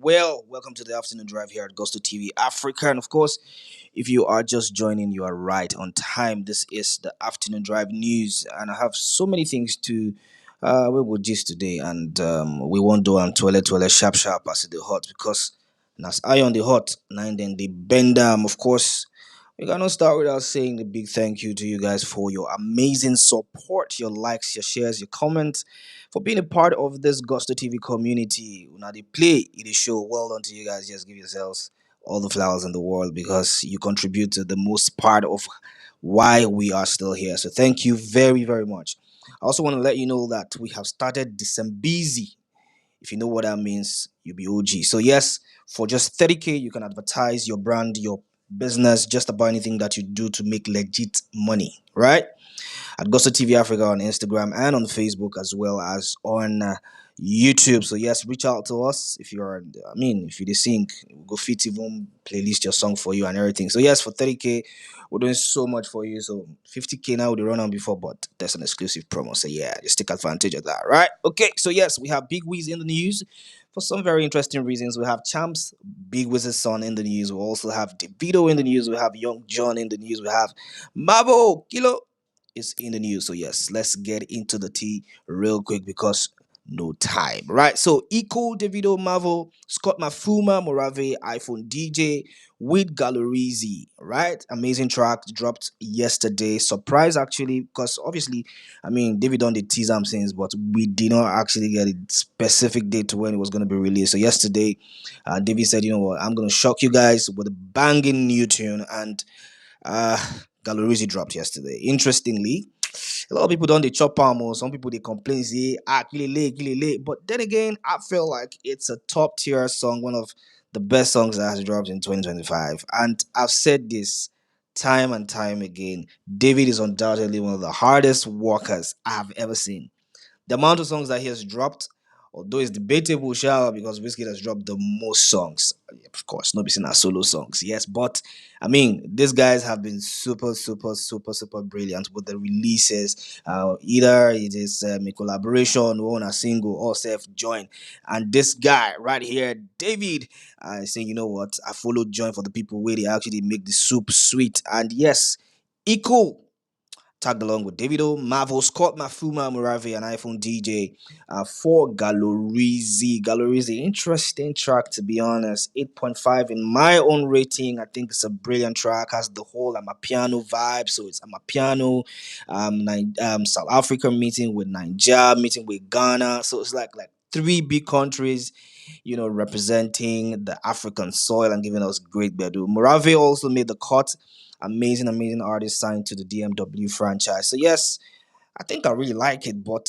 Well, welcome to the afternoon drive here at Gusto TV Africa. And of course, if you are just joining, you are right on time. This is the afternoon drive news, and I have so many things to we will gist today, and we won't do on toilet sharp as the hot because as I on the hot nine then the bend of course. We cannot start without saying a big thank you to you guys for your amazing support, your likes, your shares, your comments, for being a part of this Gusto TV community. Now they play it is show. Well done to you guys. Just give yourselves all the flowers in the world because you contribute to the most part of why we are still here. So thank you very, very much. I also want to let you know that we have started December. If you know what that means, you'll be OG. So yes, for just 30K, you can advertise your brand, your business, just about anything that you do to make legit money, right? At Gusto TV Africa on Instagram and on Facebook as well as on YouTube. So yes, reach out to us if you're. If you dey sing, we'll go fit even playlist your song for you and everything. So yes, for 30K, we're doing so much for you. So 50K now would run on before, but that's an exclusive promo. So yeah, just take advantage of that, right? Okay. So yes, we have Big Wiz in the news. For some very interesting reasons, we have Champz, Big Wiz's son in the news. We also have Davido in the news. We have Young John in the news. We have Mavo Kilo is in the news. So yes, let's get into the tea real quick because no time. Right. So Eco, Davido, Mavo, Scott Mafuma, Morave, iPhone DJ with Galorizzy. Right. Amazing track dropped yesterday. Surprise actually, because obviously, David on the teaser I'm saying, but we did not actually get a specific date to when it was going to be released. So yesterday, David said, you know what, I'm going to shock you guys with a banging new tune, and uh Galorizzy dropped yesterday. Interestingly, a lot of people don't they chop palm or some people they complain say kilele. But then again, I feel like it's a top tier song, one of the best songs that has dropped in 2025. And I've said this time and time again. David is undoubtedly one of the hardest workers I've ever seen. The amount of songs that he has dropped, although it's debatable, sure, because Wizkid has dropped the most songs. Of course, not seen as solo songs, yes, but these guys have been super brilliant with the releases. Either it is a collaboration or on a single or self join. And this guy right here, David, saying, you know what, I followed join for the people where they actually make the soup sweet. And yes, equal tagged along with Davido, Mavo, Scott Mafuma, Morave, and iPhone DJ for Galorizzy. Galorizzy, interesting track to be honest. 8.5 in my own rating. I think it's a brilliant track. Has the whole I'm a piano vibe. So it's I'm a piano, South Africa meeting with Naija, meeting with Ghana. So it's like three big countries, representing the African soil and giving us great bedu. Morave also made the cut. Amazing artist signed to the DMW franchise. So yes, I think I really like it, but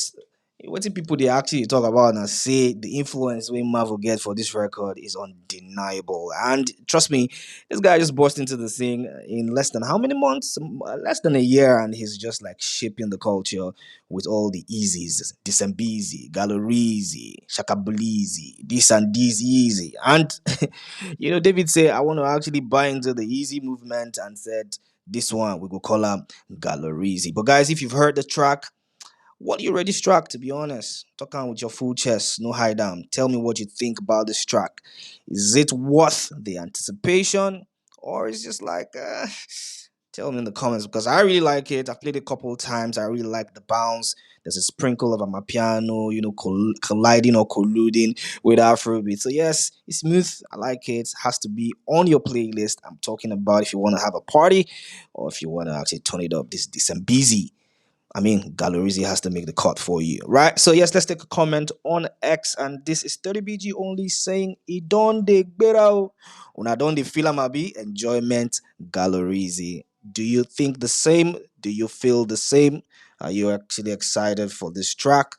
what do people they actually talk about and say the influence we Marvel get for this record is undeniable. And trust me, this guy just burst into the scene in less than how many months? Less than a year, and he's just like shaping the culture with all the easies, Disembizi, Galorizzy, Shakabulizi, this and this easy. And David said, I want to actually buy into the easy movement and said, this one we go call him Galorizzy. But guys, if you've heard the track, what you already struck, to be honest. Talk on with your full chest, no hide down. Tell me what you think about this track. Is it worth the anticipation? Or is just like, tell me in the comments because I really like it. I've played it a couple of times. I really like the bounce. There's a sprinkle of amapiano, colliding or colluding with Afrobeat. So yes, it's smooth. I like it. Has to be on your playlist. I'm talking about if you want to have a party or if you want to actually turn it up. This I'm busy. Galorizzy has to make the cut for you, right? So yes, let's take a comment on X, and this is 30BG only saying, "It don't de better, una don't de feel amabi enjoyment Galorizzy." Do you think the same? Do you feel the same? Are you actually excited for this track?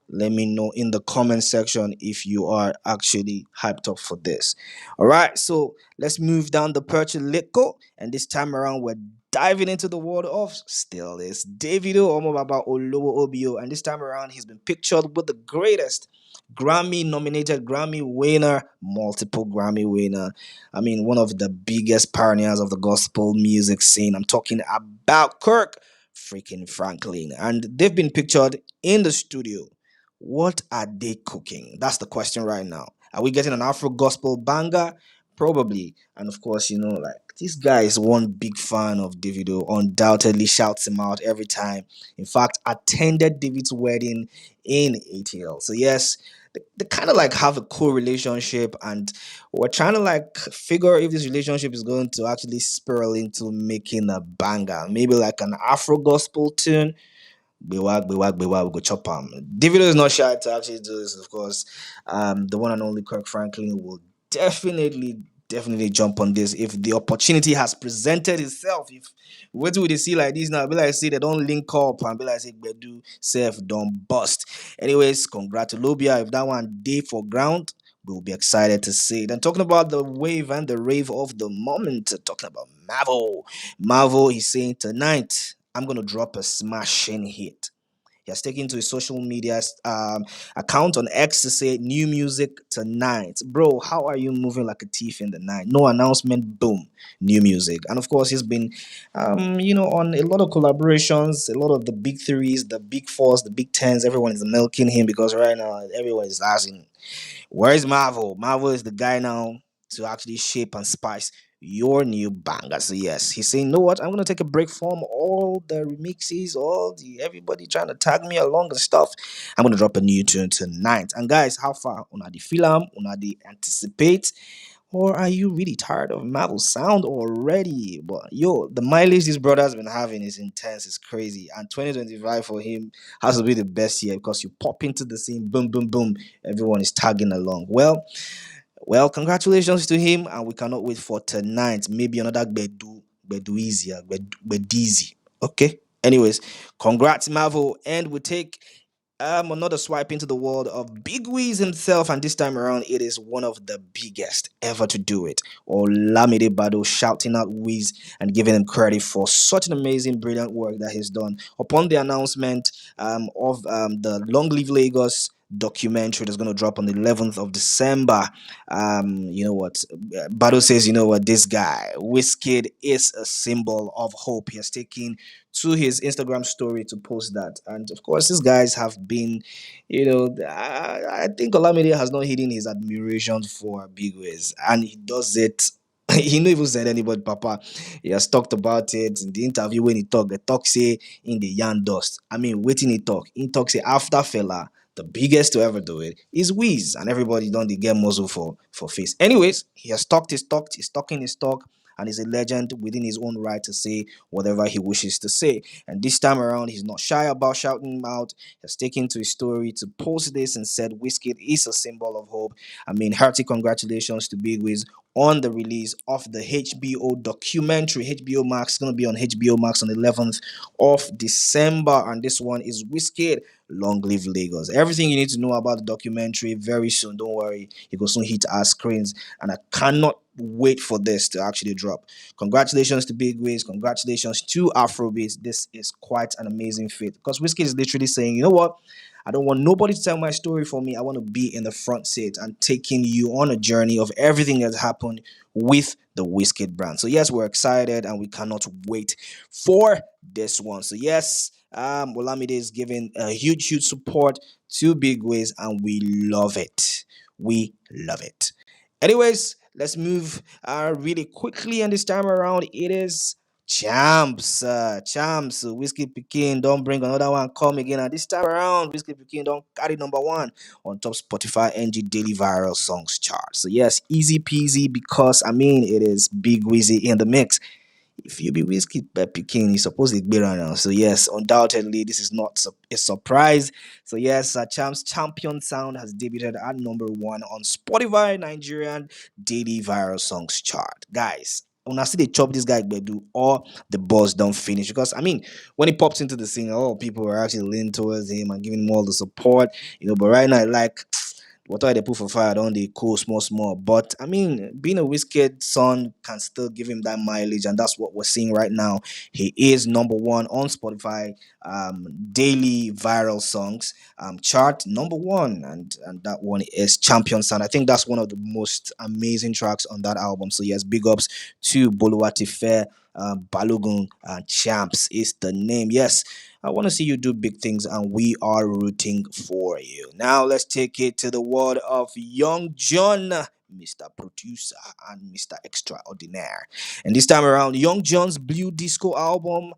Let me know in the comment section if you are actually hyped up for this. All right, so let's move down the perch a little, and this time around we're diving into the world of still is Davido Omobaba Olowo Obio, and this time around he's been pictured with the greatest Grammy nominated, Grammy winner, multiple Grammy winner. One of the biggest pioneers of the gospel music scene. I'm talking about Kirk freaking Franklin, and they've been pictured in the studio. What are they cooking? That's the question right now. Are we getting an Afro gospel banger? Probably. And of course, like this guy is one big fan of Davido, undoubtedly shouts him out every time. In fact, attended David's wedding in ATL. So yes, they kind of like have a cool relationship, and we're trying to like figure if this relationship is going to actually spiral into making a banger, maybe like an Afro gospel tune. We go chop him. Davido is not shy to actually do this, of course. The one and only Kirk Franklin will definitely jump on this if the opportunity has presented itself. If what do they see like this now? Be like say they don't link up and be like say do self don't bust. Anyways, congratulations if that one day for ground. We'll be excited to see it. And talking about the wave and the rave of the moment, talking about Mavo. Mavo is saying tonight, I'm gonna drop a smashing hit. He has taken to his social media account on X to say new music tonight. Bro, how are you moving like a thief in the night? No announcement, boom, new music. And of course, he's been, on a lot of collaborations, a lot of the big threes, the big fours, the big tens. Everyone is milking him because right now everyone is asking, where's Marvel? Marvel is the guy now to actually shape and spice your new banger. So yes, he's saying, know what? I'm gonna take a break from all the remixes, all the everybody trying to tag me along and stuff. I'm gonna drop a new tune tonight. And guys, how far on the film? On the anticipate? Or are you really tired of Marvel's sound already? But yo, the mileage this brother's been having is intense, it's crazy. And 2025 for him has to be the best year because you pop into the scene, boom, boom, boom, everyone is tagging along. Well, congratulations to him, and we cannot wait for tonight. Maybe another Bedu easier, Bedizi. Okay. Anyways, congrats, Mavo, and we take another swipe into the world of Big Wiz himself, and this time around, it is one of the biggest ever to do it. Olamide Bado shouting out Wiz and giving him credit for such an amazing, brilliant work that he's done. Upon the announcement of the Long Live Lagos documentary that's going to drop on the 11th of December. You know what? Bado says, you know what? This guy, Wizkid, is a symbol of hope. He has taken to his Instagram story to post that. And of course, these guys have been, I think Olamide has not hidden his admiration for Big Wiz, and he does it. He never even said anybody, Papa. He has talked about it in the interview when he talk. The talk say in the yarn dust. I mean, waiting he talk. He talk say after fella, the biggest to ever do it is Wiz, and everybody don't they get muzzle for face. Anyways, he has talked his talk. He's talking his talk, and is a legend within his own right to say whatever he wishes to say. And this time around, he's not shy about shouting him out. He has taken to his story to post this and said Wizkid is a symbol of hope. I mean, hearty congratulations to Big Wiz on the release of the HBO documentary. HBO Max is going to be on HBO Max on the 11th of December, and this one is Wizkid. Long live Lagos. Everything you need to know about the documentary very soon. Don't worry, it will soon hit our screens, and I cannot wait for this to actually drop. Congratulations to Big Wiz. Congratulations to Afrobeats. This is quite an amazing feat because Wizkid is literally saying, you know what? I don't want nobody to tell my story for me. I want to be in the front seat and taking you on a journey of everything that's happened with the Wizkid brand. So yes, we're excited and we cannot wait for this one. So yes, Olamide is giving a huge support to Big Wiz, and we love it. We love it. Anyways, let's move really quickly, and this time around it is Champz, Whiskey Pekin, don't bring another one, come again. And this time around, Whiskey Pekin don't carry number one on top Spotify NG Daily Viral Songs chart. So yes, easy peasy because I mean it is Big Wizzy in the mix. If you be Whiskey Pekin, you supposed to be right now. So yes, undoubtedly this is not a surprise. So yes, Champ's Champion Sound has debuted at number one on Spotify Nigerian Daily Viral Songs chart. Guys, when I see they chop this guy Gbedu or the boss don't finish, because I mean when he pops into the scene, a lot of people are actually leaning towards him and giving him all the support, but right now like whatever they put for fire don't they cool small. But I mean, being a Wizkid son can still give him that mileage, and that's what we're seeing right now. He is number one on Spotify daily viral songs chart, number one, and that one is Champion Sound. I think that's one of the most amazing tracks on that album. So yes, big ups to Boluwatife Balogun and Champz is the name. Yes, I want to see you do big things, and we are rooting for you. Now let's take it to the world of Young John, Mr. Producer and Mr. Extraordinaire. And this time around, Young John's Blue Disco album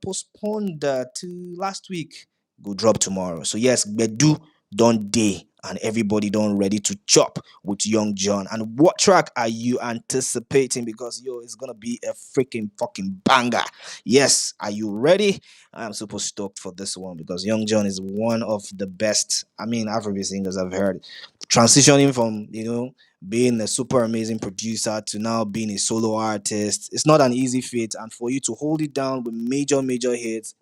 postponed to last week. Go drop tomorrow. So yes, Bedu don't day and everybody don't ready to chop with Young John. And what track are you anticipating? Because yo, it's gonna be a freaking fucking banger. Yes, are you ready? I'm super stoked for this one because Young John is one of the best, I mean, Afrobeat singers I've heard. Transitioning from, being a super amazing producer to now being a solo artist, it's not an easy feat. And for you to hold it down with major, major hits,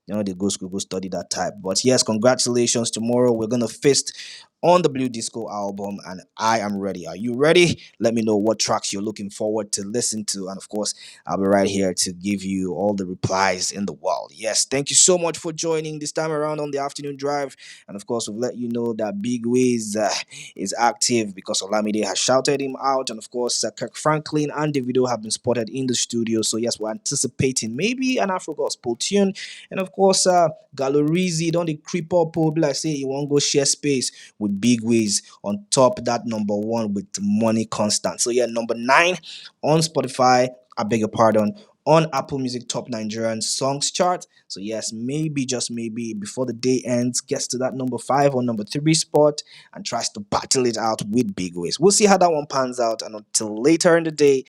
they go school, go study that type. But yes, congratulations. Tomorrow we're gonna feast on the Blue Disco album, and I am ready. Are you ready? Let me know what tracks you're looking forward to listen to, and of course, I'll be right here to give you all the replies in the world. Yes, thank you so much for joining this time around on the afternoon drive, and of course, we'll let you know that Big Wiz is active because Olamide has shouted him out, and of course, Kirk Franklin and Davido have been spotted in the studio. So yes, we're anticipating maybe an Afro gospel tune, and of course, Galorizzy don't they creep up, be like say he won't go share space with Big Wiz on top that number one with Money Constant. So yeah, number 9 on Spotify. I beg your pardon. On Apple Music Top Nigerian Songs chart. So yes, maybe just maybe before the day ends, gets to that number 5 or number 3 spot and tries to battle it out with Big Wiz. We'll see how that one pans out. And until later in the day,